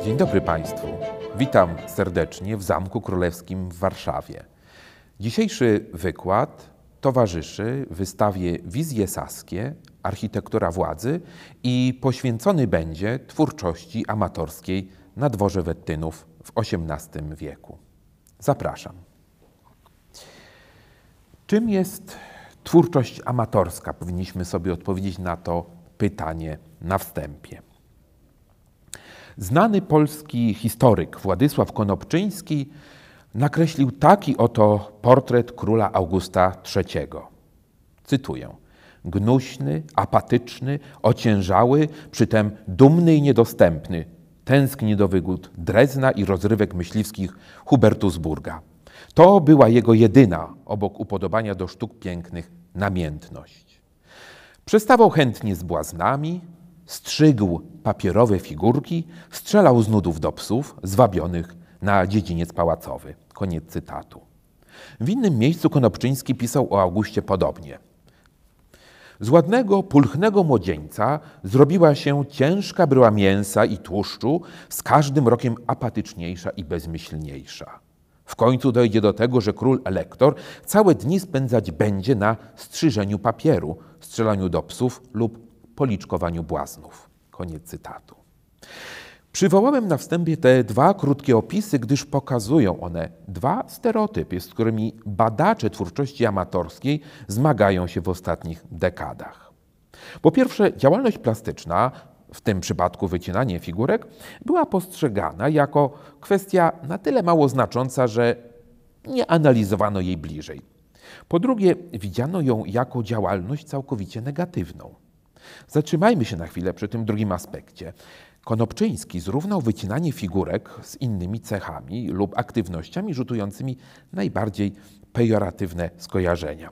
Dzień dobry Państwu. Witam serdecznie w Zamku Królewskim w Warszawie. Dzisiejszy wykład towarzyszy wystawie Wizje saskie, architektura władzy i poświęcony będzie twórczości amatorskiej na dworze Wettynów w XVIII wieku. Zapraszam. Czym jest twórczość amatorska? Powinniśmy sobie odpowiedzieć na to pytanie na wstępie. Znany polski historyk Władysław Konopczyński nakreślił taki oto portret króla Augusta III. Cytuję. Gnuśny, apatyczny, ociężały, przytem dumny i niedostępny, tęskni do wygód Drezna i rozrywek myśliwskich Hubertusburga. To była jego jedyna, obok upodobania do sztuk pięknych, namiętność. Przestawał chętnie z błaznami, strzygł papierowe figurki, strzelał z nudów do psów zwabionych na dziedziniec pałacowy. Koniec cytatu. W innym miejscu Konopczyński pisał o Augustie podobnie. Z ładnego, pulchnego młodzieńca zrobiła się ciężka bryła mięsa i tłuszczu, z każdym rokiem apatyczniejsza i bezmyślniejsza. W końcu dojdzie do tego, że król elektor całe dni spędzać będzie na strzyżeniu papieru, strzelaniu do psów lub policzkowaniu błaznów. Koniec cytatu. Przywołałem na wstępie te dwa krótkie opisy, gdyż pokazują one dwa stereotypy, z którymi badacze twórczości amatorskiej zmagają się w ostatnich dekadach. Po pierwsze, działalność plastyczna, w tym przypadku wycinanie figurek, była postrzegana jako kwestia na tyle mało znacząca, że nie analizowano jej bliżej. Po drugie, widziano ją jako działalność całkowicie negatywną. Zatrzymajmy się na chwilę przy tym drugim aspekcie. Konopczyński zrównał wycinanie figurek z innymi cechami lub aktywnościami rzutującymi najbardziej pejoratywne skojarzenia.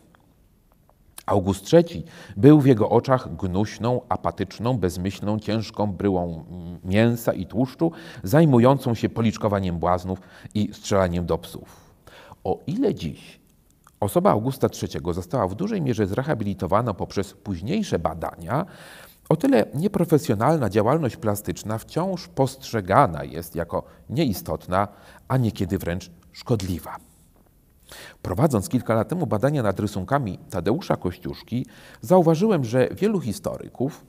August III był w jego oczach gnuśną, apatyczną, bezmyślną, ciężką bryłą mięsa i tłuszczu, zajmującą się policzkowaniem błaznów i strzelaniem do psów. O ile dziś osoba Augusta III została w dużej mierze zrehabilitowana poprzez późniejsze badania, o tyle nieprofesjonalna działalność plastyczna wciąż postrzegana jest jako nieistotna, a niekiedy wręcz szkodliwa. Prowadząc kilka lat temu badania nad rysunkami Tadeusza Kościuszki, zauważyłem, że wielu historyków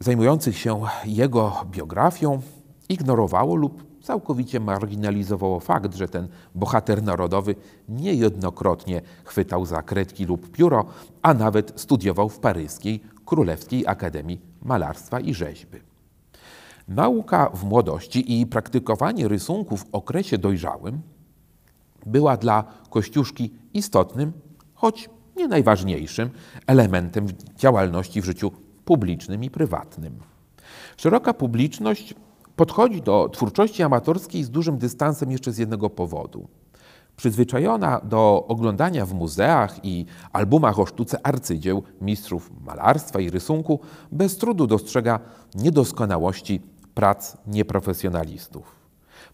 zajmujących się jego biografią ignorowało lub całkowicie marginalizowało fakt, że ten bohater narodowy niejednokrotnie chwytał za kredki lub pióro, a nawet studiował w paryskiej Królewskiej Akademii Malarstwa i Rzeźby. Nauka w młodości i praktykowanie rysunku w okresie dojrzałym była dla Kościuszki istotnym, choć nie najważniejszym elementem działalności w życiu publicznym i prywatnym. Szeroka publiczność podchodzi do twórczości amatorskiej z dużym dystansem jeszcze z jednego powodu. Przyzwyczajona do oglądania w muzeach i albumach o sztuce arcydzieł mistrzów malarstwa i rysunku, bez trudu dostrzega niedoskonałości prac nieprofesjonalistów.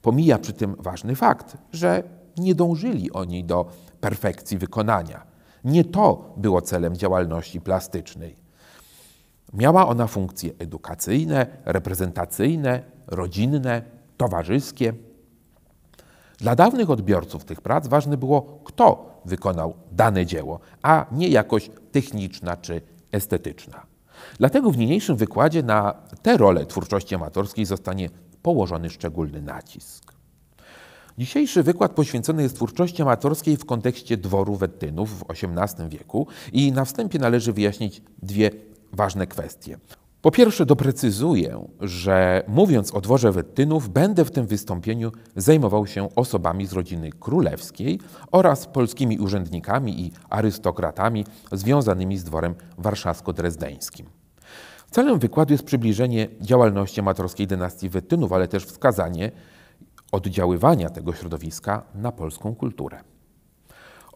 Pomija przy tym ważny fakt, że nie dążyli oni do perfekcji wykonania. Nie to było celem działalności plastycznej. Miała ona funkcje edukacyjne, reprezentacyjne, rodzinne, towarzyskie. Dla dawnych odbiorców tych prac ważne było, kto wykonał dane dzieło, a nie jakość techniczna czy estetyczna. Dlatego w niniejszym wykładzie na tę rolę twórczości amatorskiej zostanie położony szczególny nacisk. Dzisiejszy wykład poświęcony jest twórczości amatorskiej w kontekście dworu Wettynów w XVIII wieku i na wstępie należy wyjaśnić dwie ważne kwestie. Po pierwsze doprecyzuję, że mówiąc o dworze Wettynów, będę w tym wystąpieniu zajmował się osobami z rodziny królewskiej oraz polskimi urzędnikami i arystokratami związanymi z dworem warszawsko-drezdeńskim. Celem wykładu jest przybliżenie działalności amatorskiej dynastii Wettynów, ale też wskazanie oddziaływania tego środowiska na polską kulturę.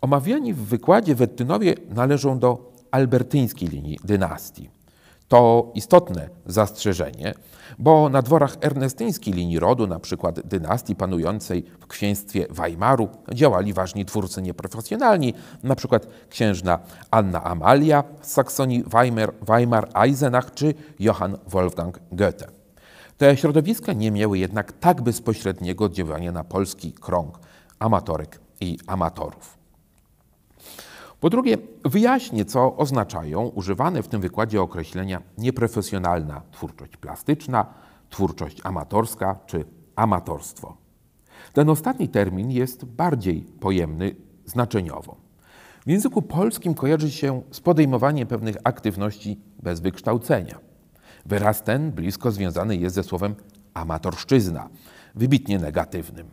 Omawiani w wykładzie Wettynowie należą do albertyńskiej linii dynastii. To istotne zastrzeżenie, bo na dworach ernestyńskiej linii rodu, na przykład dynastii panującej w księstwie Weimaru, działali ważni twórcy nieprofesjonalni, na przykład księżna Anna Amalia z Saksonii Weimar-Eisenach czy Johann Wolfgang Goethe. Te środowiska nie miały jednak tak bezpośredniego oddziaływania na polski krąg amatorek i amatorów. Po drugie, wyjaśnię, co oznaczają używane w tym wykładzie określenia nieprofesjonalna twórczość plastyczna, twórczość amatorska czy amatorstwo. Ten ostatni termin jest bardziej pojemny znaczeniowo. W języku polskim kojarzy się z podejmowaniem pewnych aktywności bez wykształcenia. Wyraz ten blisko związany jest ze słowem amatorszczyzna, wybitnie negatywnym.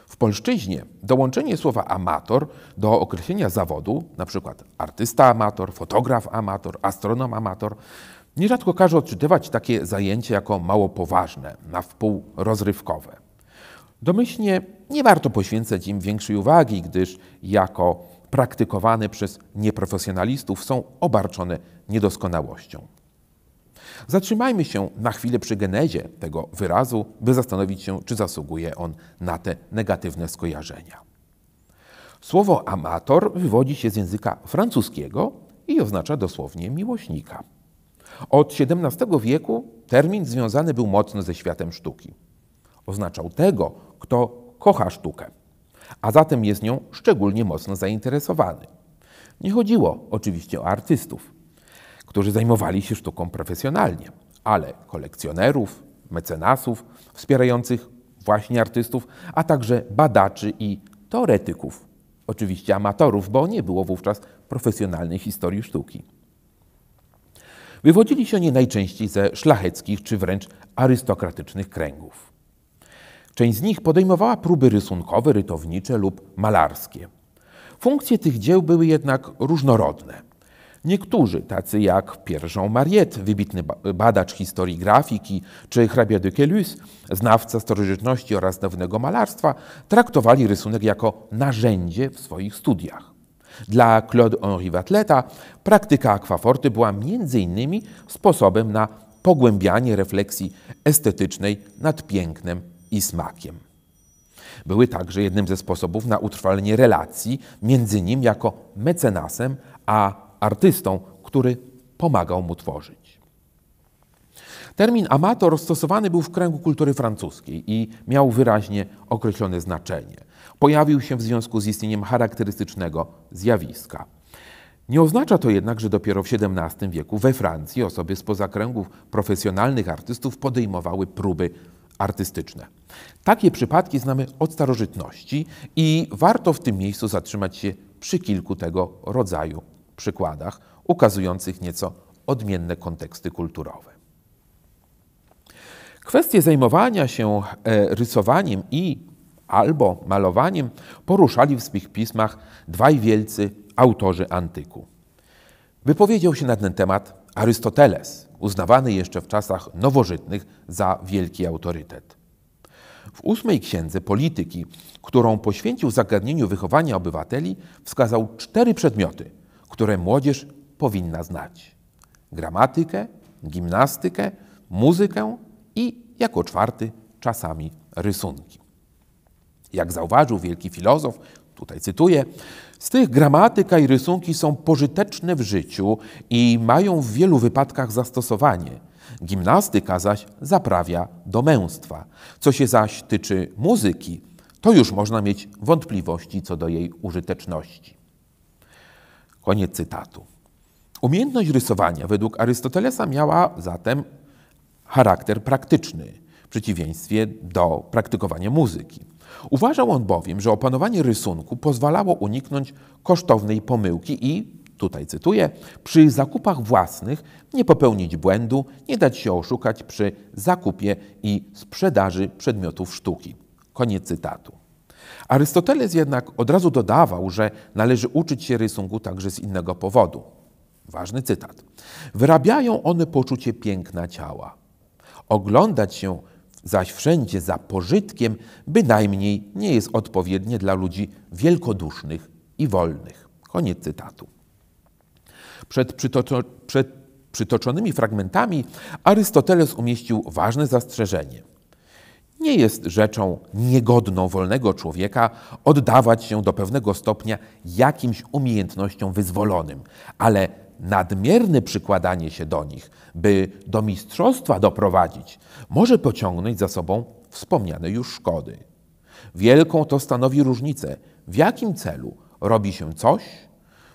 W polszczyźnie dołączenie słowa amator do określenia zawodu, np. artysta amator, fotograf amator, astronom amator, nierzadko każe odczytywać takie zajęcie jako mało poważne, na wpół rozrywkowe. Domyślnie nie warto poświęcać im większej uwagi, gdyż jako praktykowane przez nieprofesjonalistów są obarczone niedoskonałością. Zatrzymajmy się na chwilę przy genezie tego wyrazu, by zastanowić się, czy zasługuje on na te negatywne skojarzenia. Słowo amator wywodzi się z języka francuskiego i oznacza dosłownie miłośnika. Od XVII wieku termin związany był mocno ze światem sztuki. Oznaczał tego, kto kocha sztukę, a zatem jest nią szczególnie mocno zainteresowany. Nie chodziło oczywiście o artystów, którzy zajmowali się sztuką profesjonalnie, ale kolekcjonerów, mecenasów wspierających właśnie artystów, a także badaczy i teoretyków, oczywiście amatorów, bo nie było wówczas profesjonalnej historii sztuki. Wywodzili się oni najczęściej ze szlacheckich czy wręcz arystokratycznych kręgów. Część z nich podejmowała próby rysunkowe, rytownicze lub malarskie. Funkcje tych dzieł były jednak różnorodne. Niektórzy, tacy jak Pierre Jean Mariette, wybitny badacz historii grafiki, czy hrabia de Caylus, znawca starożytności oraz dawnego malarstwa, traktowali rysunek jako narzędzie w swoich studiach. Dla Claude-Henri Watleta praktyka aquaforty była m.in. sposobem na pogłębianie refleksji estetycznej nad pięknem i smakiem. Były także jednym ze sposobów na utrwalenie relacji między nim jako mecenasem a artystą, który pomagał mu tworzyć. Termin amator stosowany był w kręgu kultury francuskiej i miał wyraźnie określone znaczenie. Pojawił się w związku z istnieniem charakterystycznego zjawiska. Nie oznacza to jednak, że dopiero w XVII wieku we Francji osoby spoza kręgów profesjonalnych artystów podejmowały próby artystyczne. Takie przypadki znamy od starożytności i warto w tym miejscu zatrzymać się przy kilku tego rodzaju przykładach, ukazujących nieco odmienne konteksty kulturowe. Kwestie zajmowania się rysowaniem albo malowaniem poruszali w swych pismach dwaj wielcy autorzy antyku. Wypowiedział się na ten temat Arystoteles, uznawany jeszcze w czasach nowożytnych za wielki autorytet. W 8 księdze Polityki, którą poświęcił zagadnieniu wychowania obywateli, wskazał 4 przedmioty, które młodzież powinna znać: gramatykę, gimnastykę, muzykę i jako 4 czasami rysunki. Jak zauważył wielki filozof, tutaj cytuję: z tych gramatyka i rysunki są pożyteczne w życiu i mają w wielu wypadkach zastosowanie. Gimnastyka zaś zaprawia do męstwa. Co się zaś tyczy muzyki, to już można mieć wątpliwości co do jej użyteczności. Koniec cytatu. Umiejętność rysowania według Arystotelesa miała zatem charakter praktyczny, w przeciwieństwie do praktykowania muzyki. Uważał on bowiem, że opanowanie rysunku pozwalało uniknąć kosztownej pomyłki i, tutaj cytuję, przy zakupach własnych nie popełnić błędu, nie dać się oszukać przy zakupie i sprzedaży przedmiotów sztuki. Koniec cytatu. Arystoteles jednak od razu dodawał, że należy uczyć się rysunku także z innego powodu. Ważny cytat. Wyrabiają one poczucie piękna ciała. Oglądać się zaś wszędzie za pożytkiem bynajmniej nie jest odpowiednie dla ludzi wielkodusznych i wolnych. Koniec cytatu. Przed przytoczonymi fragmentami Arystoteles umieścił ważne zastrzeżenie. Nie jest rzeczą niegodną wolnego człowieka oddawać się do pewnego stopnia jakimś umiejętnościom wyzwolonym, ale nadmierne przykładanie się do nich, by do mistrzostwa doprowadzić, może pociągnąć za sobą wspomniane już szkody. Wielką to stanowi różnicę, w jakim celu robi się coś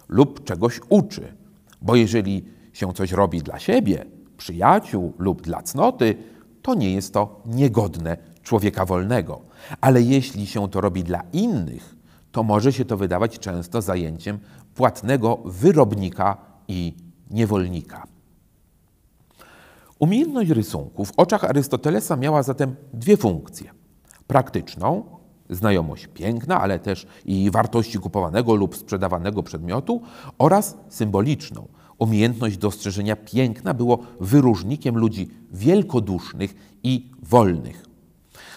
lub czegoś uczy, bo jeżeli się coś robi dla siebie, przyjaciół lub dla cnoty, to nie jest to niegodne człowieka wolnego. Ale jeśli się to robi dla innych, to może się to wydawać często zajęciem płatnego wyrobnika i niewolnika. Umiejętność rysunku w oczach Arystotelesa miała zatem dwie funkcje. Praktyczną, znajomość piękna, ale też i wartości kupowanego lub sprzedawanego przedmiotu, oraz symboliczną. Umiejętność dostrzeżenia piękna było wyróżnikiem ludzi wielkodusznych i wolnych.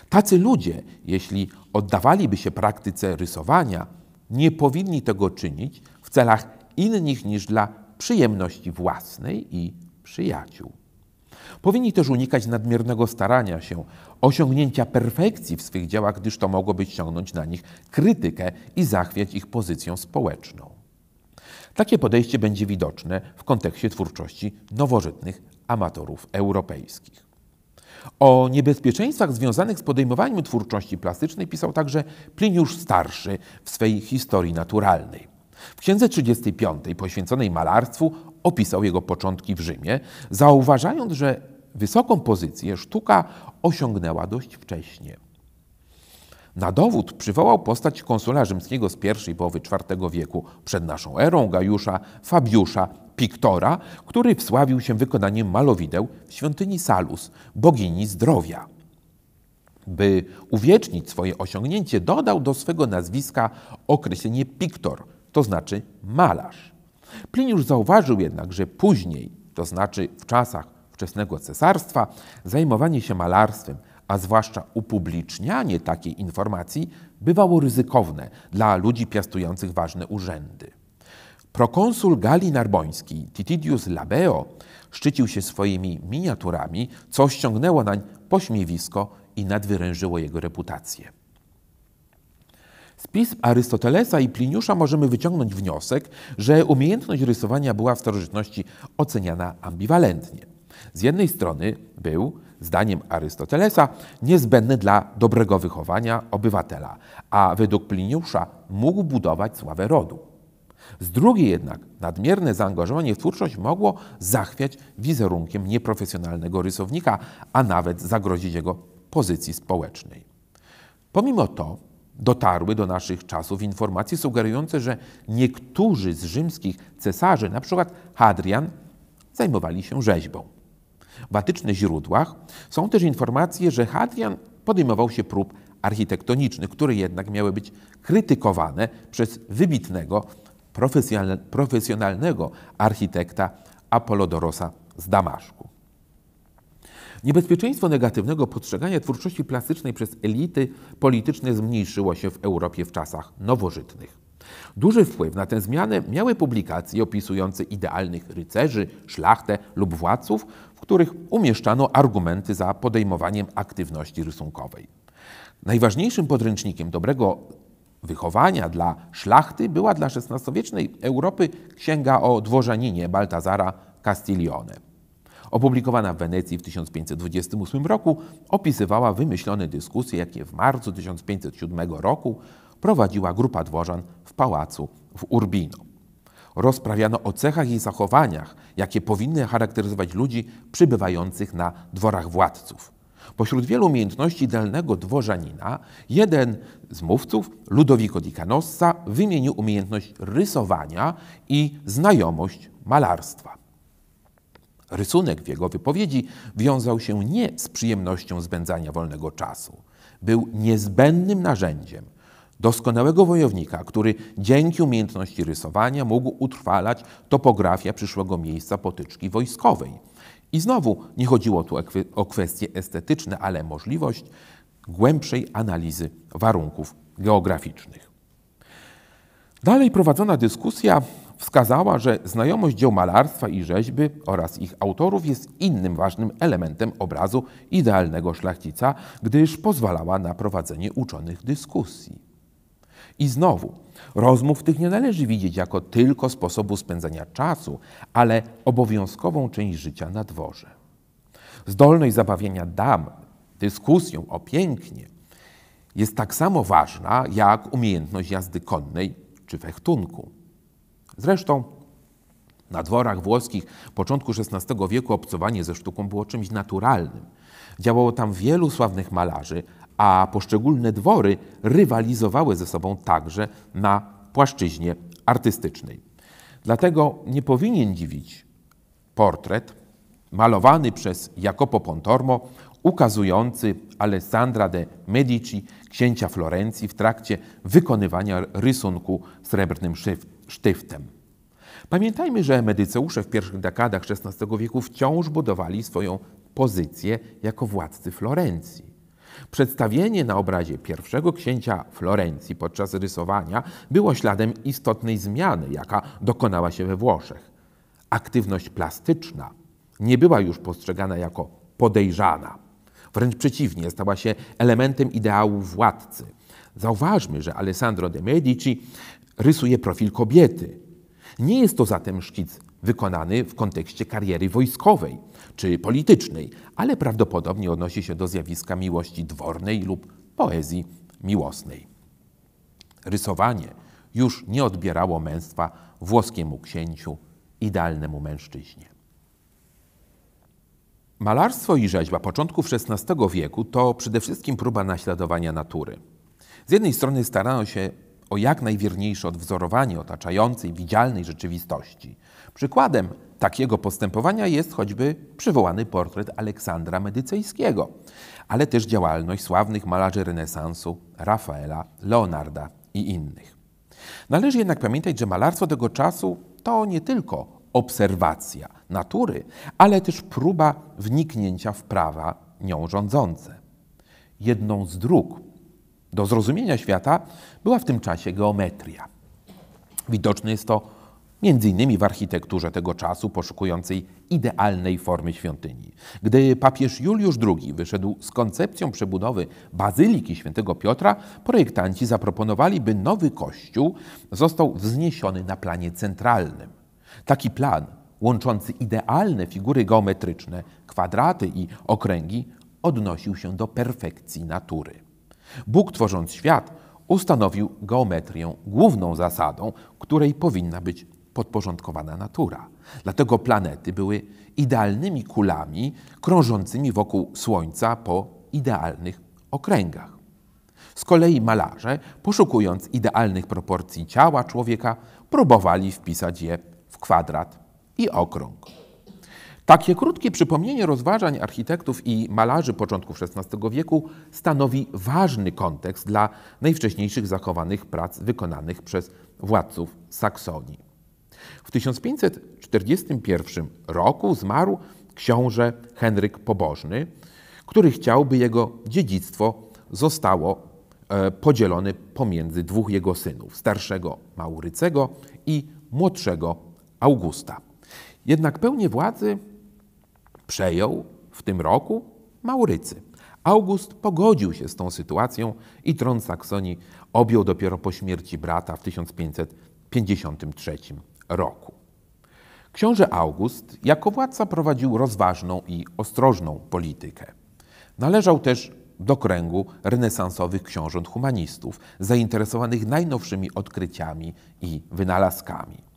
Tacy ludzie, jeśli oddawaliby się praktyce rysowania, nie powinni tego czynić w celach innych niż dla przyjemności własnej i przyjaciół. Powinni też unikać nadmiernego starania się, osiągnięcia perfekcji w swych dziełach, gdyż to mogłoby ściągnąć na nich krytykę i zachwiać ich pozycją społeczną. Takie podejście będzie widoczne w kontekście twórczości nowożytnych amatorów europejskich. O niebezpieczeństwach związanych z podejmowaniem twórczości plastycznej pisał także Pliniusz Starszy w swej Historii Naturalnej. W księdze 35 poświęconej malarstwu opisał jego początki w Rzymie, zauważając, że wysoką pozycję sztuka osiągnęła dość wcześnie. Na dowód przywołał postać konsula rzymskiego z pierwszej połowy IV wieku przed naszą erą, Gajusza Fabiusza Piktora, który wsławił się wykonaniem malowideł w świątyni Salus, bogini zdrowia. By uwiecznić swoje osiągnięcie, dodał do swego nazwiska określenie piktor, to znaczy malarz. Pliniusz zauważył jednak, że później, to znaczy w czasach wczesnego cesarstwa, zajmowanie się malarstwem, a zwłaszcza upublicznianie takiej informacji, bywało ryzykowne dla ludzi piastujących ważne urzędy. Prokonsul Galii Narboński, Titidius Labeo, szczycił się swoimi miniaturami, co ściągnęło nań pośmiewisko i nadwyrężyło jego reputację. Z pism Arystotelesa i Pliniusza możemy wyciągnąć wniosek, że umiejętność rysowania była w starożytności oceniana ambiwalentnie. Z jednej strony był, zdaniem Arystotelesa, niezbędny dla dobrego wychowania obywatela, a według Pliniusza mógł budować sławę rodu. Z drugiej jednak nadmierne zaangażowanie w twórczość mogło zachwiać wizerunkiem nieprofesjonalnego rysownika, a nawet zagrozić jego pozycji społecznej. Pomimo to dotarły do naszych czasów informacje sugerujące, że niektórzy z rzymskich cesarzy, np. Hadrian, zajmowali się rzeźbą. W antycznych źródłach są też informacje, że Hadrian podejmował się prób architektonicznych, które jednak miały być krytykowane przez wybitnego, profesjonalnego architekta Apollodorosa z Damaszku. Niebezpieczeństwo negatywnego postrzegania twórczości plastycznej przez elity polityczne zmniejszyło się w Europie w czasach nowożytnych. Duży wpływ na tę zmianę miały publikacje opisujące idealnych rycerzy, szlachtę lub władców, w których umieszczano argumenty za podejmowaniem aktywności rysunkowej. Najważniejszym podręcznikiem dobrego wychowania dla szlachty była dla XVI-wiecznej Europy księga o dworzaninie Baltazara Castiglione. Opublikowana w Wenecji w 1528 roku, opisywała wymyślone dyskusje, jakie w marcu 1507 roku prowadziła grupa dworzan w pałacu w Urbino. Rozprawiano o cechach i zachowaniach, jakie powinny charakteryzować ludzi przybywających na dworach władców. Pośród wielu umiejętności idealnego dworzanina jeden z mówców, Ludovico di Canossa, wymienił umiejętność rysowania i znajomość malarstwa. Rysunek w jego wypowiedzi wiązał się nie z przyjemnością spędzania wolnego czasu. Był niezbędnym narzędziem doskonałego wojownika, który dzięki umiejętności rysowania mógł utrwalać topografię przyszłego miejsca potyczki wojskowej. I znowu nie chodziło tu o kwestie estetyczne, ale możliwość głębszej analizy warunków geograficznych. Dalej prowadzona dyskusja wskazała, że znajomość dzieł malarstwa i rzeźby oraz ich autorów jest innym ważnym elementem obrazu idealnego szlachcica, gdyż pozwalała na prowadzenie uczonych dyskusji. I znowu, rozmów tych nie należy widzieć jako tylko sposobu spędzania czasu, ale obowiązkową część życia na dworze. Zdolność zabawienia dam dyskusją o pięknie jest tak samo ważna jak umiejętność jazdy konnej czy fechtunku. Zresztą na dworach włoskich początku XVI wieku obcowanie ze sztuką było czymś naturalnym. Działało tam wielu sławnych malarzy, a poszczególne dwory rywalizowały ze sobą także na płaszczyźnie artystycznej. Dlatego nie powinien dziwić portret malowany przez Jacopo Pontormo, ukazujący Alessandra de Medici, księcia Florencji, w trakcie wykonywania rysunku srebrnym sztyftem. Pamiętajmy, że medyceusze w pierwszych dekadach XVI wieku wciąż budowali swoją pozycję jako władcy Florencji. Przedstawienie na obrazie pierwszego księcia Florencji podczas rysowania było śladem istotnej zmiany, jaka dokonała się we Włoszech. Aktywność plastyczna nie była już postrzegana jako podejrzana. Wręcz przeciwnie, stała się elementem ideału władcy. Zauważmy, że Alessandro de Medici rysuje profil kobiety. Nie jest to zatem szkic wykonany w kontekście kariery wojskowej czy politycznej, ale prawdopodobnie odnosi się do zjawiska miłości dwornej lub poezji miłosnej. Rysowanie już nie odbierało męstwa włoskiemu księciu, idealnemu mężczyźnie. Malarstwo i rzeźba początków XVI wieku to przede wszystkim próba naśladowania natury. Z jednej strony starano się o jak najwierniejsze odwzorowanie otaczającej, widzialnej rzeczywistości. Przykładem takiego postępowania jest choćby przywołany portret Aleksandra Medycejskiego, ale też działalność sławnych malarzy renesansu Rafaela, Leonarda i innych. Należy jednak pamiętać, że malarstwo tego czasu to nie tylko obserwacja natury, ale też próba wniknięcia w prawa nią rządzące. Jedną z dróg do zrozumienia świata była w tym czasie geometria. Widoczne jest to m.in. w architekturze tego czasu poszukującej idealnej formy świątyni. Gdy papież Juliusz II wyszedł z koncepcją przebudowy Bazyliki Świętego Piotra, projektanci zaproponowali, by nowy kościół został wzniesiony na planie centralnym. Taki plan, łączący idealne figury geometryczne, kwadraty i okręgi, odnosił się do perfekcji natury. Bóg, tworząc świat, ustanowił geometrię główną zasadą, której powinna być podporządkowana natura. Dlatego planety były idealnymi kulami krążącymi wokół Słońca po idealnych okręgach. Z kolei malarze, poszukując idealnych proporcji ciała człowieka, próbowali wpisać je w kwadrat i okrąg. Takie krótkie przypomnienie rozważań architektów i malarzy początków XVI wieku stanowi ważny kontekst dla najwcześniejszych zachowanych prac wykonanych przez władców Saksonii. W 1541 roku zmarł książę Henryk Pobożny, który chciał, by jego dziedzictwo zostało podzielone pomiędzy dwóch jego synów, starszego Maurycego i młodszego Augusta. Jednak pełnię władzy przejął w tym roku Maurycy. August pogodził się z tą sytuacją i tron Saksonii objął dopiero po śmierci brata w 1553 roku. Książę August jako władca prowadził rozważną i ostrożną politykę. Należał też do kręgu renesansowych książąt humanistów, zainteresowanych najnowszymi odkryciami i wynalazkami.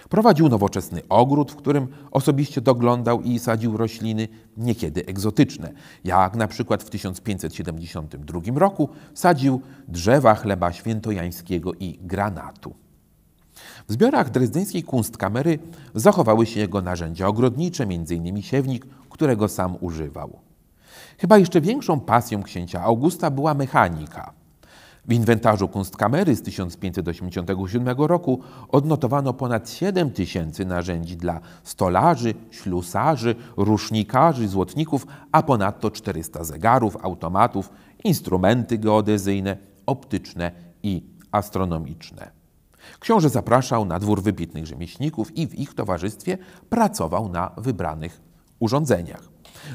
Prowadził nowoczesny ogród, w którym osobiście doglądał i sadził rośliny niekiedy egzotyczne, jak na przykład w 1572 roku sadził drzewa chleba świętojańskiego i granatu. W zbiorach drezdeńskiej Kunstkamery zachowały się jego narzędzia ogrodnicze, m.in. siewnik, którego sam używał. Chyba jeszcze większą pasją księcia Augusta była mechanika. W inwentarzu Kunstkamery z 1587 roku odnotowano ponad 7 000 narzędzi dla stolarzy, ślusarzy, rusznikarzy, złotników, a ponadto 400 zegarów, automatów, instrumenty geodezyjne, optyczne i astronomiczne. Książę zapraszał na dwór wybitnych rzemieślników i w ich towarzystwie pracował na wybranych urządzeniach.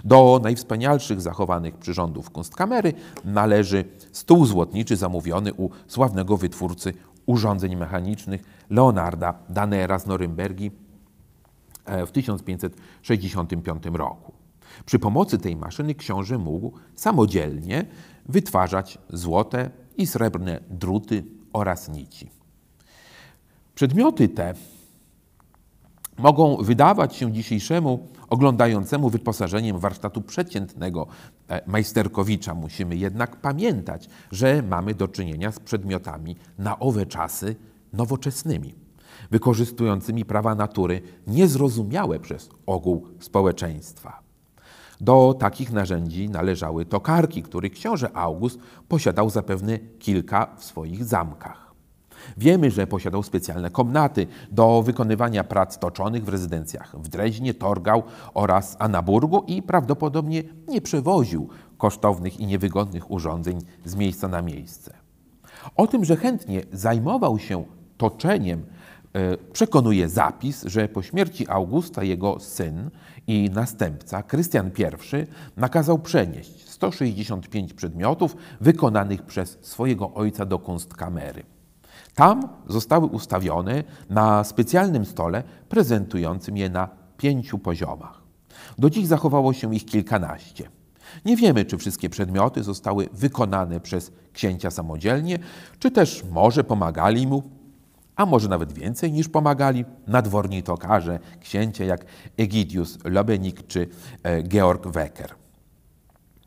Do najwspanialszych zachowanych przyrządów Kunstkamery należy stół złotniczy zamówiony u sławnego wytwórcy urządzeń mechanicznych Leonarda Danera z Norymbergi w 1565 roku. Przy pomocy tej maszyny książę mógł samodzielnie wytwarzać złote i srebrne druty oraz nici. Przedmioty te mogą wydawać się dzisiejszemu oglądającemu wyposażeniem warsztatu przeciętnego majsterkowicza. Musimy jednak pamiętać, że mamy do czynienia z przedmiotami na owe czasy nowoczesnymi, wykorzystującymi prawa natury niezrozumiałe przez ogół społeczeństwa. Do takich narzędzi należały tokarki, których książę August posiadał zapewne kilka w swoich zamkach. Wiemy, że posiadał specjalne komnaty do wykonywania prac toczonych w rezydencjach w Dreźnie, Torgau oraz Annaburgu i prawdopodobnie nie przewoził kosztownych i niewygodnych urządzeń z miejsca na miejsce. O tym, że chętnie zajmował się toczeniem, przekonuje zapis, że po śmierci Augusta jego syn i następca, Krystian I, nakazał przenieść 165 przedmiotów wykonanych przez swojego ojca do Kunstkamery. Tam zostały ustawione na specjalnym stole prezentującym je na 5 poziomach. Do dziś zachowało się ich kilkanaście. Nie wiemy, czy wszystkie przedmioty zostały wykonane przez księcia samodzielnie, czy też może pomagali mu, a może nawet więcej niż pomagali, nadworni tokarze księcia jak Egidius Lobenik czy Georg Wecker.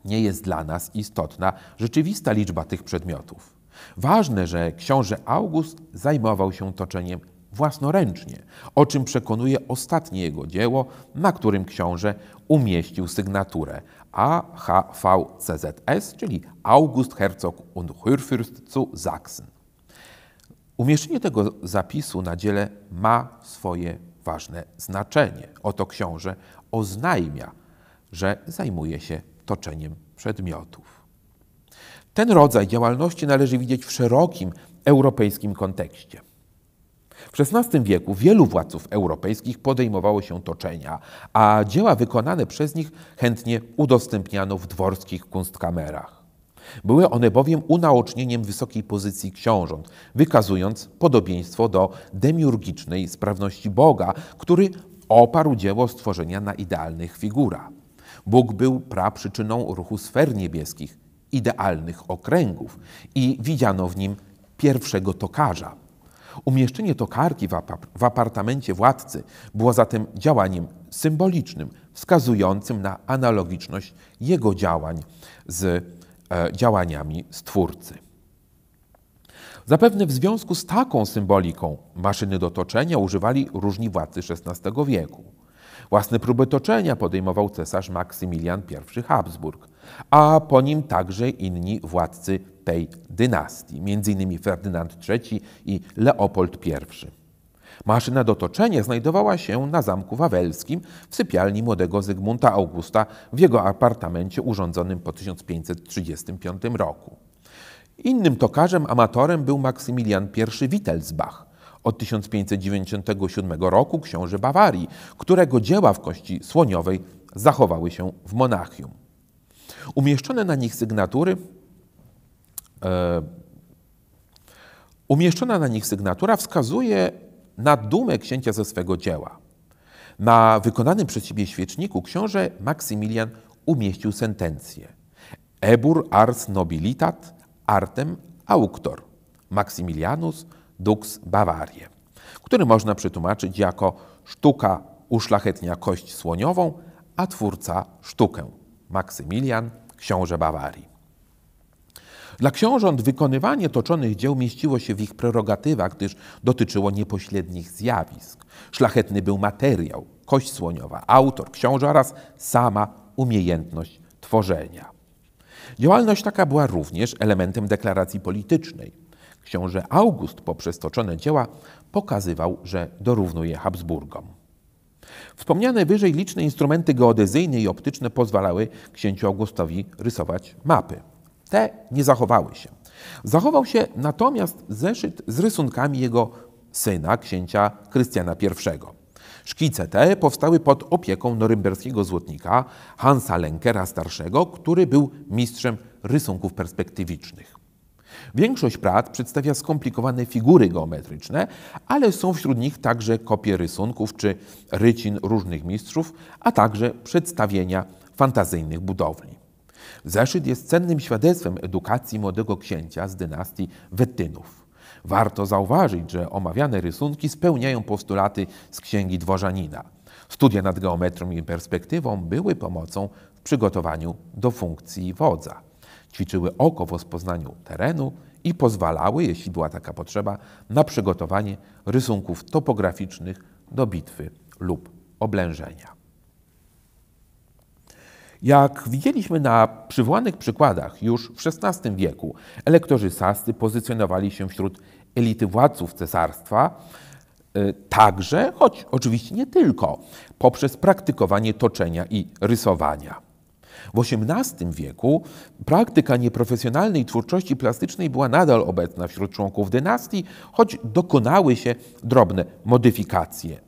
Nie jest dla nas istotna rzeczywista liczba tych przedmiotów. Ważne, że książę August zajmował się toczeniem własnoręcznie, o czym przekonuje ostatnie jego dzieło, na którym książę umieścił sygnaturę AHVCZS, czyli August Herzog und Kurfürst zu Sachsen. Umieszczenie tego zapisu na dziele ma swoje ważne znaczenie. Oto książę oznajmia, że zajmuje się toczeniem przedmiotów. Ten rodzaj działalności należy widzieć w szerokim europejskim kontekście. W XVI wieku wielu władców europejskich podejmowało się toczenia, a dzieła wykonane przez nich chętnie udostępniano w dworskich kunstkamerach. Były one bowiem unaocznieniem wysokiej pozycji książąt, wykazując podobieństwo do demiurgicznej sprawności Boga, który oparł dzieło stworzenia na idealnych figurach. Bóg był praprzyczyną ruchu sfer niebieskich, idealnych okręgów i widziano w nim pierwszego tokarza. Umieszczenie tokarki w apartamencie władcy było zatem działaniem symbolicznym, wskazującym na analogiczność jego działań z działaniami Stwórcy. Zapewne w związku z taką symboliką maszyny do toczenia używali różni władcy XVI wieku. Własne próby toczenia podejmował cesarz Maksymilian I Habsburg, a po nim także inni władcy tej dynastii, m.in. Ferdynand III i Leopold I. Maszyna do toczenia znajdowała się na Zamku Wawelskim w sypialni młodego Zygmunta Augusta w jego apartamencie urządzonym po 1535 roku. Innym tokarzem amatorem był Maksymilian I Wittelsbach, od 1597 roku książę Bawarii, którego dzieła w kości słoniowej zachowały się w Monachium. Umieszczona na nich sygnatura wskazuje na dumę księcia ze swego dzieła. Na wykonanym przez siebie świeczniku książę Maksymilian umieścił sentencję: Ebur ars nobilitat artem auctor Maximilianus dux Bavariae, który można przetłumaczyć jako sztuka uszlachetnia kość słoniową, a twórca sztukę. Maksymilian, książę Bawarii. Dla książąt wykonywanie toczonych dzieł mieściło się w ich prerogatywach, gdyż dotyczyło niepośrednich zjawisk. Szlachetny był materiał, kość słoniowa, autor, książę oraz sama umiejętność tworzenia. Działalność taka była również elementem deklaracji politycznej. Książę August poprzez toczone dzieła pokazywał, że dorównuje Habsburgom. Wspomniane wyżej liczne instrumenty geodezyjne i optyczne pozwalały księciu Augustowi rysować mapy. Te nie zachowały się. Zachował się natomiast zeszyt z rysunkami jego syna, księcia Krystiana I. Szkice te powstały pod opieką norymberskiego złotnika Hansa Lenkera starszego, który był mistrzem rysunków perspektywicznych. Większość prac przedstawia skomplikowane figury geometryczne, ale są wśród nich także kopie rysunków czy rycin różnych mistrzów, a także przedstawienia fantazyjnych budowli. Zeszyt jest cennym świadectwem edukacji młodego księcia z dynastii Wettynów. Warto zauważyć, że omawiane rysunki spełniają postulaty z księgi dworzanina. Studia nad geometrią i perspektywą były pomocą w przygotowaniu do funkcji wodza. Ćwiczyły oko w rozpoznaniu terenu i pozwalały, jeśli była taka potrzeba, na przygotowanie rysunków topograficznych do bitwy lub oblężenia. Jak widzieliśmy na przywołanych przykładach, już w XVI wieku elektorzy sascy pozycjonowali się wśród elity władców cesarstwa, także, choć oczywiście nie tylko, poprzez praktykowanie toczenia i rysowania. W XVIII wieku praktyka nieprofesjonalnej twórczości plastycznej była nadal obecna wśród członków dynastii, choć dokonały się drobne modyfikacje.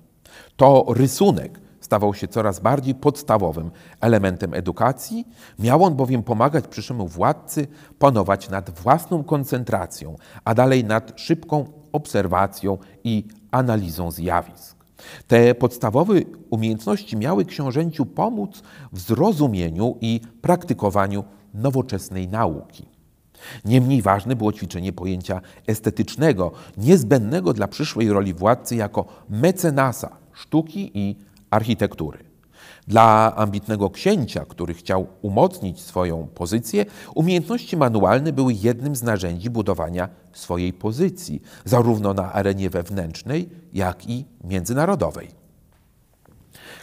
To rysunek stawał się coraz bardziej podstawowym elementem edukacji, miał on bowiem pomagać przyszłemu władcy panować nad własną koncentracją, a dalej nad szybką obserwacją i analizą zjawisk. Te podstawowe umiejętności miały książęciu pomóc w zrozumieniu i praktykowaniu nowoczesnej nauki. Niemniej ważne było ćwiczenie pojęcia estetycznego, niezbędnego dla przyszłej roli władcy jako mecenasa sztuki i architektury. Dla ambitnego księcia, który chciał umocnić swoją pozycję, umiejętności manualne były jednym z narzędzi budowania swojej pozycji, zarówno na arenie wewnętrznej, jak i międzynarodowej.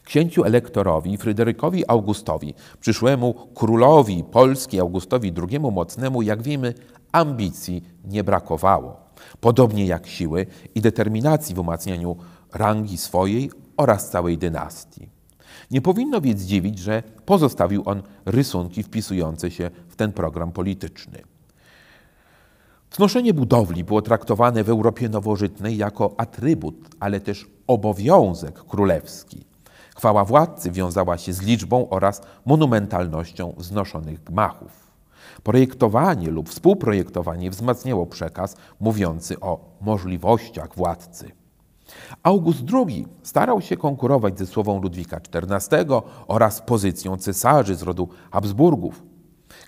Księciu elektorowi Fryderykowi Augustowi, przyszłemu królowi Polski Augustowi II Mocnemu, jak wiemy, ambicji nie brakowało, podobnie jak siły i determinacji w umacnianiu rangi swojej oraz całej dynastii. Nie powinno więc dziwić, że pozostawił on rysunki wpisujące się w ten program polityczny. Wznoszenie budowli było traktowane w Europie nowożytnej jako atrybut, ale też obowiązek królewski. Chwała władcy wiązała się z liczbą oraz monumentalnością wznoszonych gmachów. Projektowanie lub współprojektowanie wzmacniało przekaz mówiący o możliwościach władcy. August II starał się konkurować ze słową Ludwika XIV oraz pozycją cesarzy z rodu Habsburgów.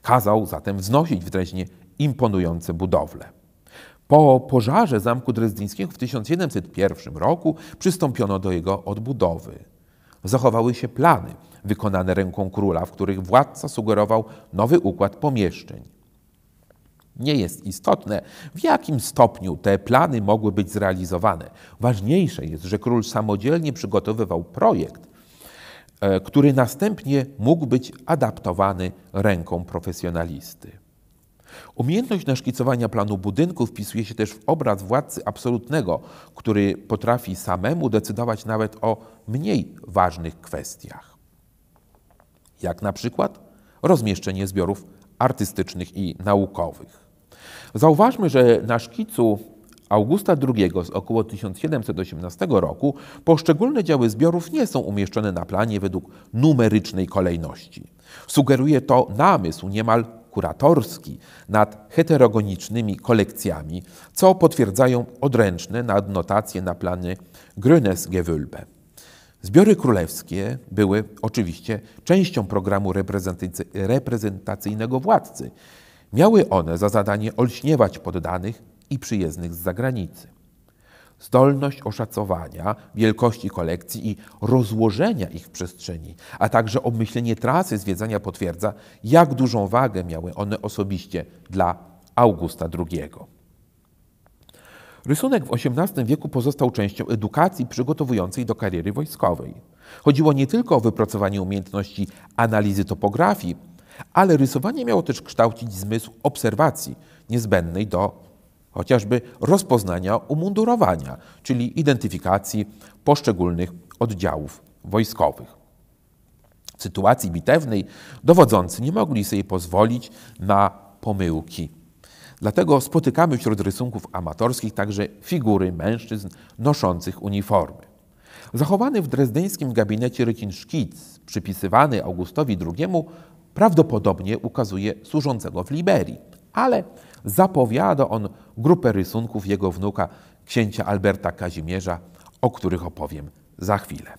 Kazał zatem wznosić w Dreźnie imponujące budowle. Po pożarze zamku drezdyńskiego w 1701 roku przystąpiono do jego odbudowy. Zachowały się plany wykonane ręką króla, w których władca sugerował nowy układ pomieszczeń. Nie jest istotne, w jakim stopniu te plany mogły być zrealizowane. Ważniejsze jest, że król samodzielnie przygotowywał projekt, który następnie mógł być adaptowany ręką profesjonalisty. Umiejętność naszkicowania planu budynku wpisuje się też w obraz władcy absolutnego, który potrafi samemu decydować nawet o mniej ważnych kwestiach. Jak na przykład rozmieszczenie zbiorów artystycznych i naukowych. Zauważmy, że na szkicu Augusta II z około 1718 roku poszczególne działy zbiorów nie są umieszczone na planie według numerycznej kolejności. Sugeruje to namysł niemal kuratorski nad heterogenicznymi kolekcjami, co potwierdzają odręczne nadnotacje na plany Grünes Gewölbe. Zbiory królewskie były oczywiście częścią programu reprezentacyjnego władcy. Miały one za zadanie olśniewać poddanych i przyjezdnych z zagranicy. Zdolność oszacowania wielkości kolekcji i rozłożenia ich w przestrzeni, a także obmyślenie trasy zwiedzania potwierdza, jak dużą wagę miały one osobiście dla Augusta II. Rysunek w XVIII wieku pozostał częścią edukacji przygotowującej do kariery wojskowej. Chodziło nie tylko o wypracowanie umiejętności analizy topografii, ale rysowanie miało też kształcić zmysł obserwacji niezbędnej do chociażby rozpoznania umundurowania, czyli identyfikacji poszczególnych oddziałów wojskowych. W sytuacji bitewnej dowodzący nie mogli sobie pozwolić na pomyłki. Dlatego spotykamy wśród rysunków amatorskich także figury mężczyzn noszących uniformy. Zachowany w drezdeńskim gabinecie rycin szkic, przypisywany Augustowi II, prawdopodobnie ukazuje służącego w Liberii, ale zapowiada on grupę rysunków jego wnuka, księcia Alberta Kazimierza, o których opowiem za chwilę.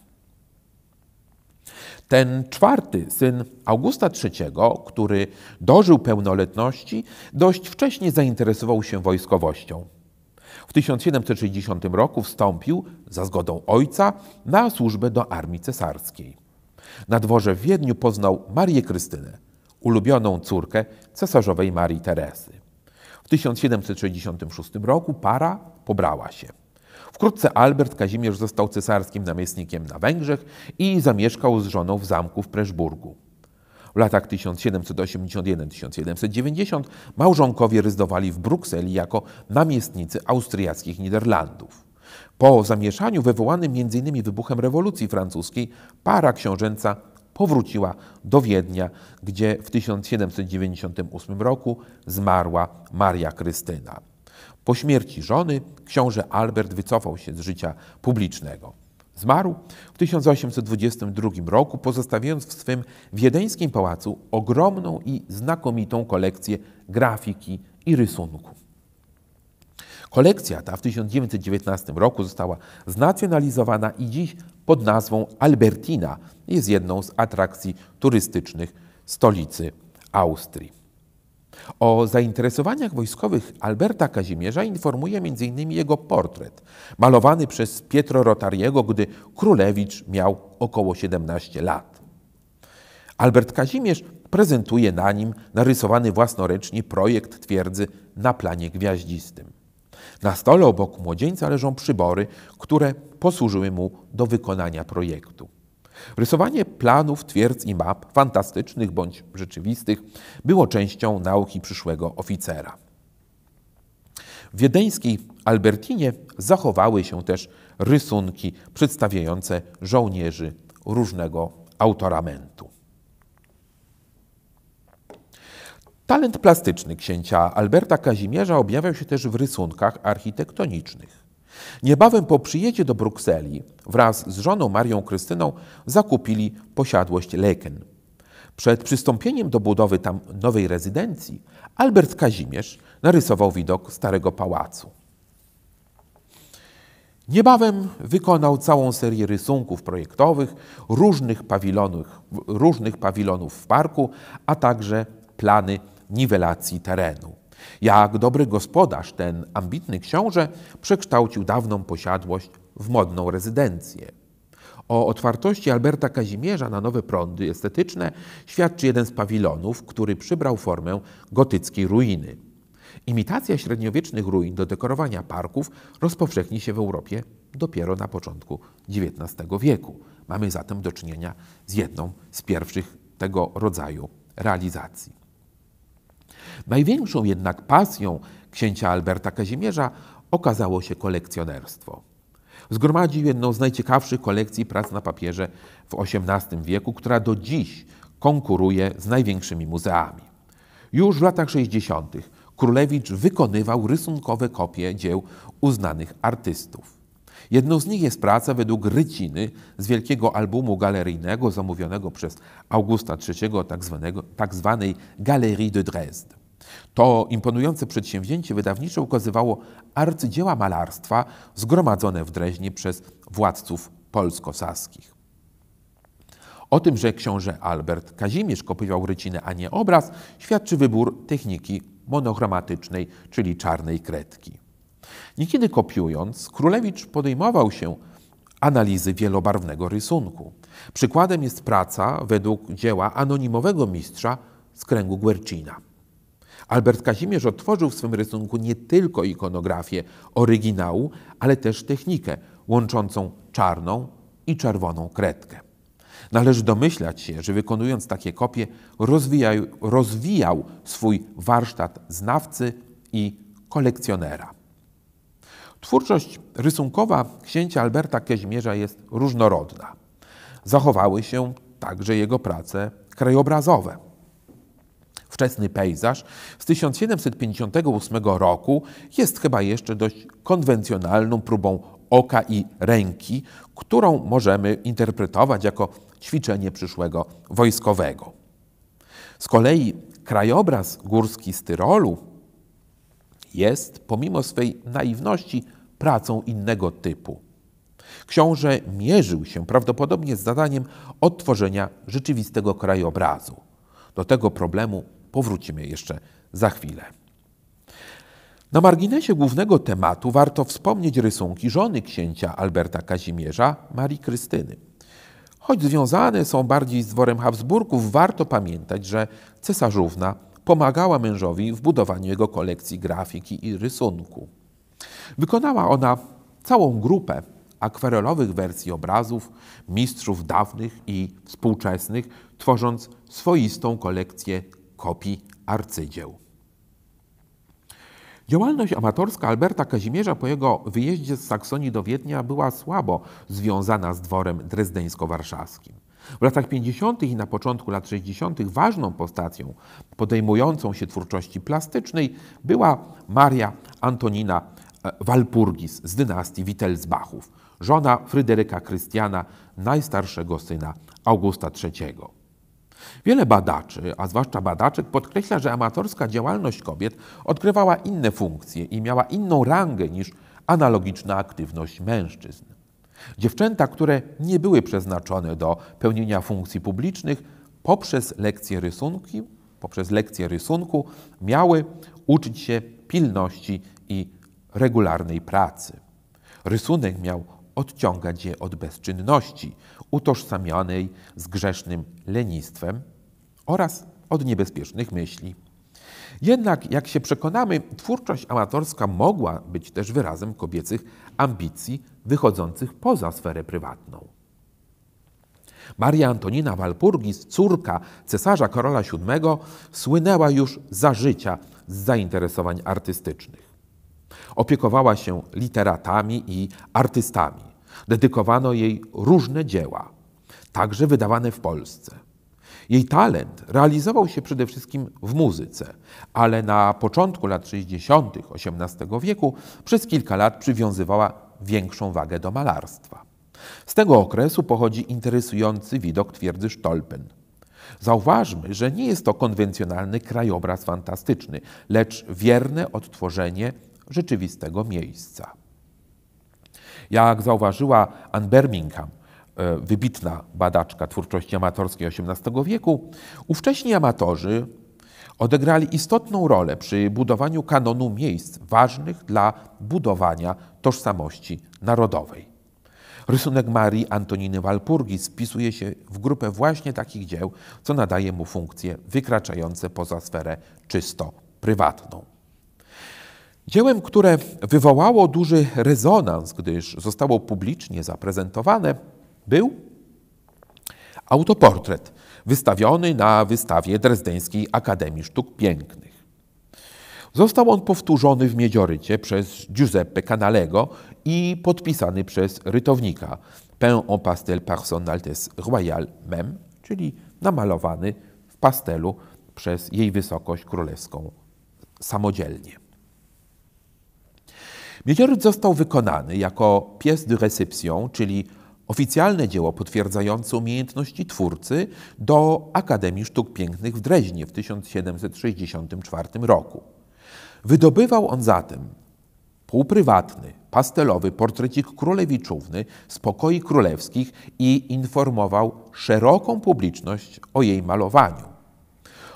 Ten czwarty syn Augusta III, który dożył pełnoletności, dość wcześnie zainteresował się wojskowością. W 1760 roku wstąpił, za zgodą ojca, na służbę do armii cesarskiej. Na dworze w Wiedniu poznał Marię Krystynę, ulubioną córkę cesarzowej Marii Teresy. W 1766 roku para pobrała się. Wkrótce Albert Kazimierz został cesarskim namiestnikiem na Węgrzech i zamieszkał z żoną w zamku w Preszburgu. W latach 1781-1790 małżonkowie rezydowali w Brukseli jako namiestnicy austriackich Niderlandów. Po zamieszaniu wywołanym m.in. wybuchem rewolucji francuskiej para książęca powróciła do Wiednia, gdzie w 1798 roku zmarła Maria Krystyna. Po śmierci żony książę Albert wycofał się z życia publicznego. Zmarł w 1822 roku, pozostawiając w swym wiedeńskim pałacu ogromną i znakomitą kolekcję grafiki i rysunku. Kolekcja ta w 1919 roku została znacjonalizowana i dziś pod nazwą Albertina jest jedną z atrakcji turystycznych stolicy Austrii. O zainteresowaniach wojskowych Alberta Kazimierza informuje m.in. jego portret, malowany przez Pietro Rotariego, gdy królewicz miał około 17 lat. Albert Kazimierz prezentuje na nim narysowany własnoręcznie projekt twierdzy na planie gwiaździstym. Na stole obok młodzieńca leżą przybory, które posłużyły mu do wykonania projektu. Rysowanie planów, twierdz i map, fantastycznych bądź rzeczywistych, było częścią nauki przyszłego oficera. W wiedeńskiej Albertinie zachowały się też rysunki przedstawiające żołnierzy różnego autoramentu. Talent plastyczny księcia Alberta Kazimierza objawiał się też w rysunkach architektonicznych. Niebawem po przyjeździe do Brukseli wraz z żoną Marią Krystyną zakupili posiadłość Leken. Przed przystąpieniem do budowy tam nowej rezydencji Albert Kazimierz narysował widok Starego Pałacu. Niebawem wykonał całą serię rysunków projektowych różnych pawilonów w parku, a także plany niwelacji terenu. Jak dobry gospodarz, ten ambitny książę przekształcił dawną posiadłość w modną rezydencję. O otwartości Alberta Kazimierza na nowe prądy estetyczne świadczy jeden z pawilonów, który przybrał formę gotyckiej ruiny. Imitacja średniowiecznych ruin do dekorowania parków rozpowszechni się w Europie dopiero na początku XIX wieku. Mamy zatem do czynienia z jedną z pierwszych tego rodzaju realizacji. Największą jednak pasją księcia Alberta Kazimierza okazało się kolekcjonerstwo. Zgromadził jedną z najciekawszych kolekcji prac na papierze w XVIII wieku, która do dziś konkuruje z największymi muzeami. Już w latach 60. królewicz wykonywał rysunkowe kopie dzieł uznanych artystów. Jedną z nich jest praca według ryciny z wielkiego albumu galeryjnego zamówionego przez Augusta III, tak zwanej Galerie de Dresde. To imponujące przedsięwzięcie wydawnicze ukazywało arcydzieła malarstwa zgromadzone w Dreźnie przez władców polsko-saskich. O tym, że książę Albert Kazimierz kopiował rycinę, a nie obraz, świadczy wybór techniki monochromatycznej, czyli czarnej kredki. Niekiedy kopiując, królewicz podejmował się analizy wielobarwnego rysunku. Przykładem jest praca według dzieła anonimowego mistrza z kręgu Guercina. Albert Kazimierz odtworzył w swym rysunku nie tylko ikonografię oryginału, ale też technikę łączącą czarną i czerwoną kredkę. Należy domyślać się, że wykonując takie kopie rozwijał swój warsztat znawcy i kolekcjonera. Twórczość rysunkowa księcia Alberta Kazimierza jest różnorodna. Zachowały się także jego prace krajobrazowe. Wczesny pejzaż z 1758 roku jest chyba jeszcze dość konwencjonalną próbą oka i ręki, którą możemy interpretować jako ćwiczenie przyszłego wojskowego. Z kolei krajobraz górski z Tyrolu jest, pomimo swej naiwności, pracą innego typu. Książę mierzył się prawdopodobnie z zadaniem odtworzenia rzeczywistego krajobrazu. Do tego problemu powrócimy jeszcze za chwilę. Na marginesie głównego tematu warto wspomnieć rysunki żony księcia Alberta Kazimierza, Marii Krystyny. Choć związane są bardziej z dworem Habsburgów, warto pamiętać, że cesarzówna pomagała mężowi w budowaniu jego kolekcji grafiki i rysunku. Wykonała ona całą grupę akwarelowych wersji obrazów mistrzów dawnych i współczesnych, tworząc swoistą kolekcję kopii arcydzieł. Działalność amatorska Alberta Kazimierza po jego wyjeździe z Saksonii do Wiednia była słabo związana z dworem drezdeńsko-warszawskim. W latach 50. i na początku lat 60. ważną postacią podejmującą się twórczości plastycznej była Maria Antonina Walpurgis z dynastii Wittelsbachów, żona Fryderyka Krystiana, najstarszego syna Augusta III. Wiele badaczy, a zwłaszcza badaczek, podkreśla, że amatorska działalność kobiet odgrywała inne funkcje i miała inną rangę niż analogiczna aktywność mężczyzn. Dziewczęta, które nie były przeznaczone do pełnienia funkcji publicznych, poprzez lekcje rysunku miały uczyć się pilności i regularnej pracy. Rysunek miał odciągać je od bezczynności, utożsamianej z grzesznym lenistwem oraz od niebezpiecznych myśli. Jednak, jak się przekonamy, twórczość amatorska mogła być też wyrazem kobiecych ambicji wychodzących poza sferę prywatną. Maria Antonina Walpurgis, córka cesarza Karola VII, słynęła już za życia z zainteresowań artystycznych. Opiekowała się literatami i artystami. Dedykowano jej różne dzieła, także wydawane w Polsce. Jej talent realizował się przede wszystkim w muzyce, ale na początku lat 60. XVIII wieku przez kilka lat przywiązywała większą wagę do malarstwa. Z tego okresu pochodzi interesujący widok twierdzy Stolpen. Zauważmy, że nie jest to konwencjonalny krajobraz fantastyczny, lecz wierne odtworzenie rzeczywistego miejsca. Jak zauważyła Anne Birmingham, wybitna badaczka twórczości amatorskiej XVIII wieku, ówcześni amatorzy odegrali istotną rolę przy budowaniu kanonu miejsc ważnych dla budowania tożsamości narodowej. Rysunek Marii Antoniny Walpurgis wpisuje się w grupę właśnie takich dzieł, co nadaje mu funkcje wykraczające poza sferę czysto prywatną. Dziełem, które wywołało duży rezonans, gdyż zostało publicznie zaprezentowane, był autoportret wystawiony na wystawie Drezdeńskiej Akademii Sztuk Pięknych. Został on powtórzony w Miedziorycie przez Giuseppe Canalego i podpisany przez rytownika peint en pastel par son Altesse Royale même, czyli namalowany w pastelu przez jej wysokość królewską samodzielnie. Miedzioryt został wykonany jako pièce de réception, czyli oficjalne dzieło potwierdzające umiejętności twórcy do Akademii Sztuk Pięknych w Dreźnie w 1764 roku. Wydobywał on zatem półprywatny, pastelowy portrecik królewiczówny z pokoi królewskich i informował szeroką publiczność o jej malowaniu.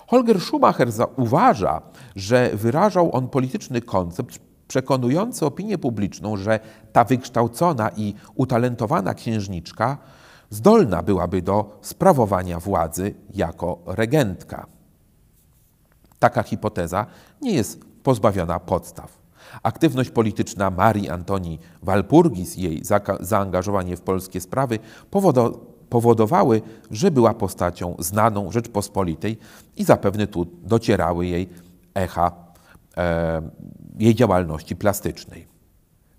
Holger Schumacher uważa, że wyrażał on polityczny koncept przekonujący opinię publiczną, że ta wykształcona i utalentowana księżniczka zdolna byłaby do sprawowania władzy jako regentka. Taka hipoteza nie jest pozbawiona podstaw. Aktywność polityczna Marii Antonii Walpurgis i jej zaangażowanie w polskie sprawy powodowały, że była postacią znaną Rzeczpospolitej i zapewne tu docierały jej echa jej działalności plastycznej.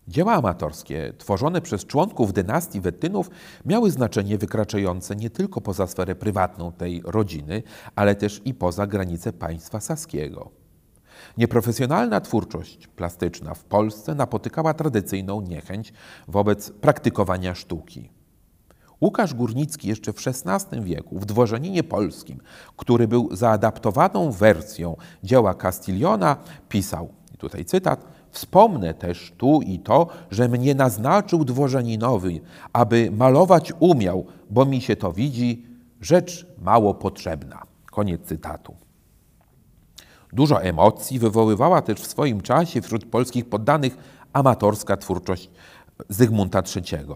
Dzieła amatorskie tworzone przez członków dynastii Wettynów miały znaczenie wykraczające nie tylko poza sferę prywatną tej rodziny, ale też i poza granice państwa saskiego. Nieprofesjonalna twórczość plastyczna w Polsce napotykała tradycyjną niechęć wobec praktykowania sztuki. Łukasz Górnicki jeszcze w XVI wieku w Dworzaninie Polskim, który był zaadaptowaną wersją dzieła Castillona, pisał, i tutaj cytat: „Wspomnę też tu i to, że mnie naznaczył dworzaninowy, aby malować umiał, bo mi się to widzi, rzecz mało potrzebna”. Koniec cytatu. Dużo emocji wywoływała też w swoim czasie wśród polskich poddanych amatorska twórczość Zygmunta III.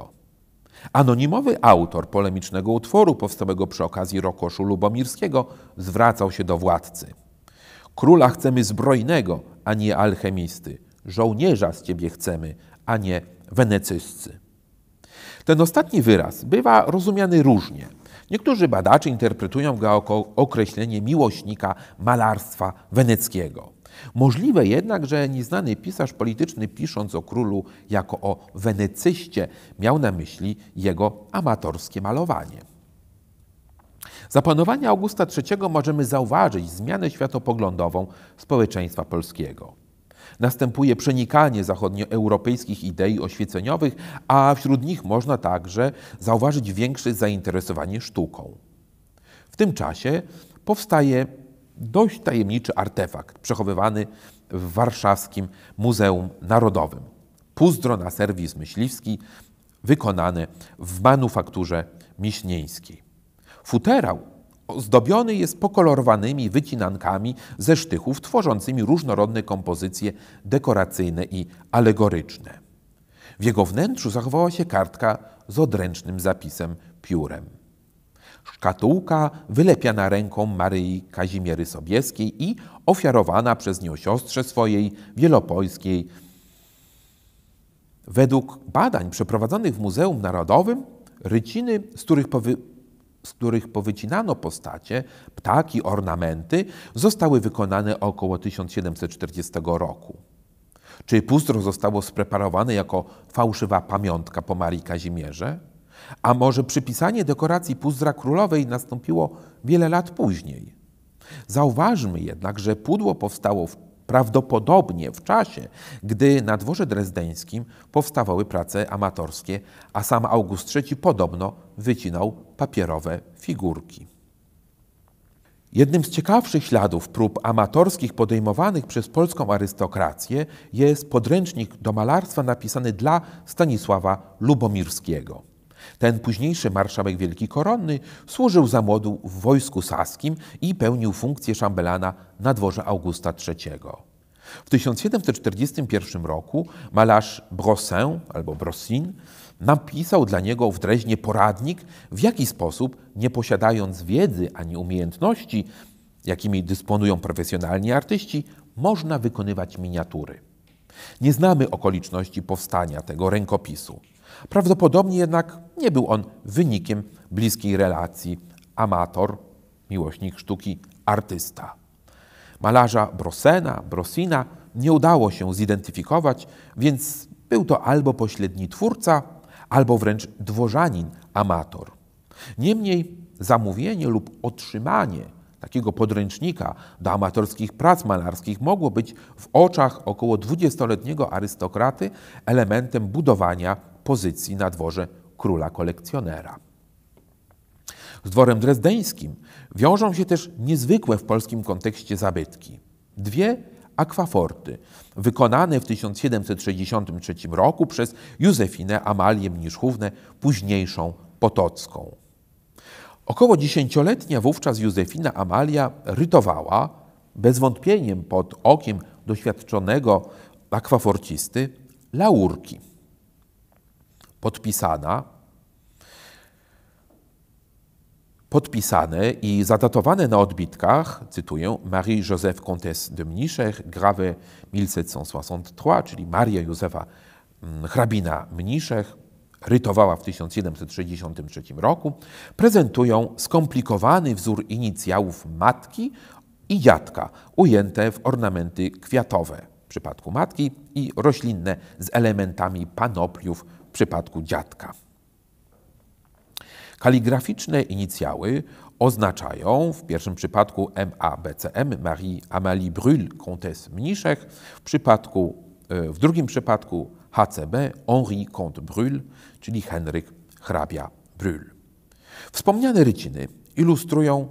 Anonimowy autor polemicznego utworu powstałego przy okazji rokoszu lubomirskiego zwracał się do władcy: „Króla chcemy zbrojnego, a nie alchemisty. Żołnierza z ciebie chcemy, a nie wenecyscy”. Ten ostatni wyraz bywa rozumiany różnie. Niektórzy badacze interpretują go jako określenie miłośnika malarstwa weneckiego. Możliwe jednak, że nieznany pisarz polityczny, pisząc o królu jako o wenecyście, miał na myśli jego amatorskie malowanie. Za panowania Augusta III możemy zauważyć zmianę światopoglądową społeczeństwa polskiego. Następuje przenikanie zachodnioeuropejskich idei oświeceniowych, a wśród nich można także zauważyć większe zainteresowanie sztuką. W tym czasie powstaje dość tajemniczy artefakt przechowywany w warszawskim Muzeum Narodowym. Pózdro na serwis myśliwski wykonane w manufakturze miśnieńskiej. Futerał ozdobiony jest pokolorowanymi wycinankami ze sztychów tworzącymi różnorodne kompozycje dekoracyjne i alegoryczne. W jego wnętrzu zachowała się kartka z odręcznym zapisem piórem. Szkatułka wylepiana ręką Maryi Kazimiery Sobieskiej i ofiarowana przez nią siostrze swojej wielopolskiej. Według badań przeprowadzonych w Muzeum Narodowym ryciny, z których powycinano postacie, ptaki, ornamenty, zostały wykonane około 1740 roku. Czy pózdro zostało spreparowane jako fałszywa pamiątka po Marii Kazimierze? A może przypisanie dekoracji pózdra królowej nastąpiło wiele lat później? Zauważmy jednak, że pudło powstało prawdopodobnie w czasie, gdy na dworze drezdeńskim powstawały prace amatorskie, a sam August III podobno wycinał papierowe figurki. Jednym z ciekawszych śladów prób amatorskich podejmowanych przez polską arystokrację jest podręcznik do malarstwa napisany dla Stanisława Lubomirskiego. Ten późniejszy marszałek wielki koronny służył za młodu w wojsku saskim i pełnił funkcję szambelana na dworze Augusta III. W 1741 roku malarz Brossin albo Brossin napisał dla niego w Dreźnie poradnik, w jaki sposób, nie posiadając wiedzy ani umiejętności, jakimi dysponują profesjonalni artyści, można wykonywać miniatury. Nie znamy okoliczności powstania tego rękopisu. Prawdopodobnie jednak nie był on wynikiem bliskiej relacji amator, miłośnik sztuki, artysta. Malarza Brossina nie udało się zidentyfikować, więc był to albo pośredni twórca, albo wręcz dworzanin amator. Niemniej zamówienie lub otrzymanie takiego podręcznika do amatorskich prac malarskich mogło być w oczach około 20-letniego arystokraty elementem budowania pozycji na dworze króla kolekcjonera. Z dworem drezdeńskim wiążą się też niezwykłe w polskim kontekście zabytki. Dwie akwaforty, wykonane w 1763 roku przez Józefinę Amalię Mniszchównę, późniejszą Potocką. Około 10-letnia wówczas Józefina Amalia rytowała, bez wątpienia pod okiem doświadczonego akwaforcisty, laurki. Podpisane i zadatowane na odbitkach, cytuję, Marie-Joseph Comtesse de Mniszech, Grave 1763, czyli Maria Józefa hrabina Mniszech, rytowała w 1763 roku, prezentują skomplikowany wzór inicjałów matki i dziadka, ujęte w ornamenty kwiatowe w przypadku matki i roślinne z elementami panopliów w przypadku dziadka. Kaligraficzne inicjały oznaczają w pierwszym przypadku MABCM, Marie-Amalie Brühl, Comtesse Mniszek, w drugim przypadku HCB, Henri Comte Brühl, czyli Henryk hrabia Brühl. Wspomniane ryciny ilustrują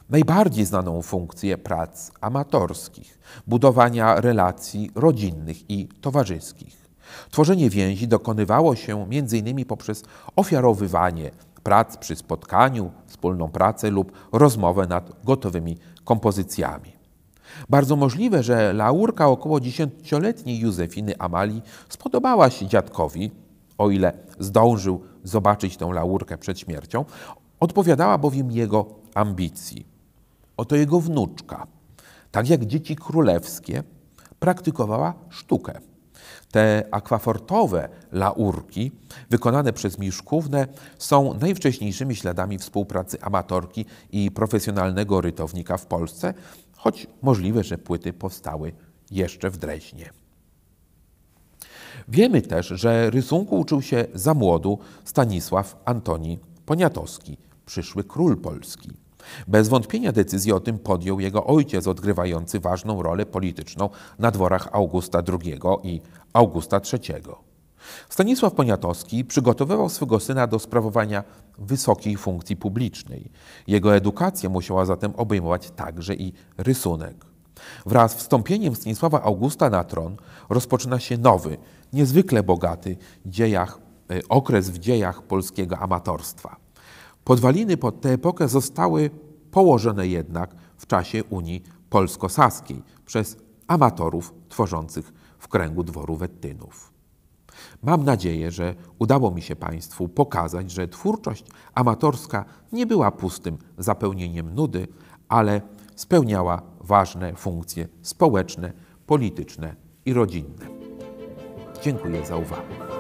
najbardziej znaną funkcję prac amatorskich, budowania relacji rodzinnych i towarzyskich. Tworzenie więzi dokonywało się m.in. poprzez ofiarowywanie prac przy spotkaniu, wspólną pracę lub rozmowę nad gotowymi kompozycjami. Bardzo możliwe, że laurka około 10-letniej Józefiny Amalii spodobała się dziadkowi, o ile zdążył zobaczyć tę laurkę przed śmiercią, odpowiadała bowiem jego ambicji. Oto jego wnuczka, tak jak dzieci królewskie, praktykowała sztukę. Te akwafortowe laurki wykonane przez Miszkównę są najwcześniejszymi śladami współpracy amatorki i profesjonalnego rytownika w Polsce, choć możliwe, że płyty powstały jeszcze w Dreźnie. Wiemy też, że rysunku uczył się za młodu Stanisław Antoni Poniatowski, przyszły król polski. Bez wątpienia decyzję o tym podjął jego ojciec, odgrywający ważną rolę polityczną na dworach Augusta II i Augusta III. Stanisław Poniatowski przygotowywał swego syna do sprawowania wysokiej funkcji publicznej. Jego edukacja musiała zatem obejmować także i rysunek. Wraz z wstąpieniem Stanisława Augusta na tron rozpoczyna się nowy, niezwykle bogaty okres w dziejach polskiego amatorstwa. Podwaliny pod tę epokę zostały położone jednak w czasie Unii Polsko-Saskiej przez amatorów tworzących w kręgu dworu Wettynów. Mam nadzieję, że udało mi się Państwu pokazać, że twórczość amatorska nie była pustym zapełnieniem nudy, ale spełniała ważne funkcje społeczne, polityczne i rodzinne. Dziękuję za uwagę.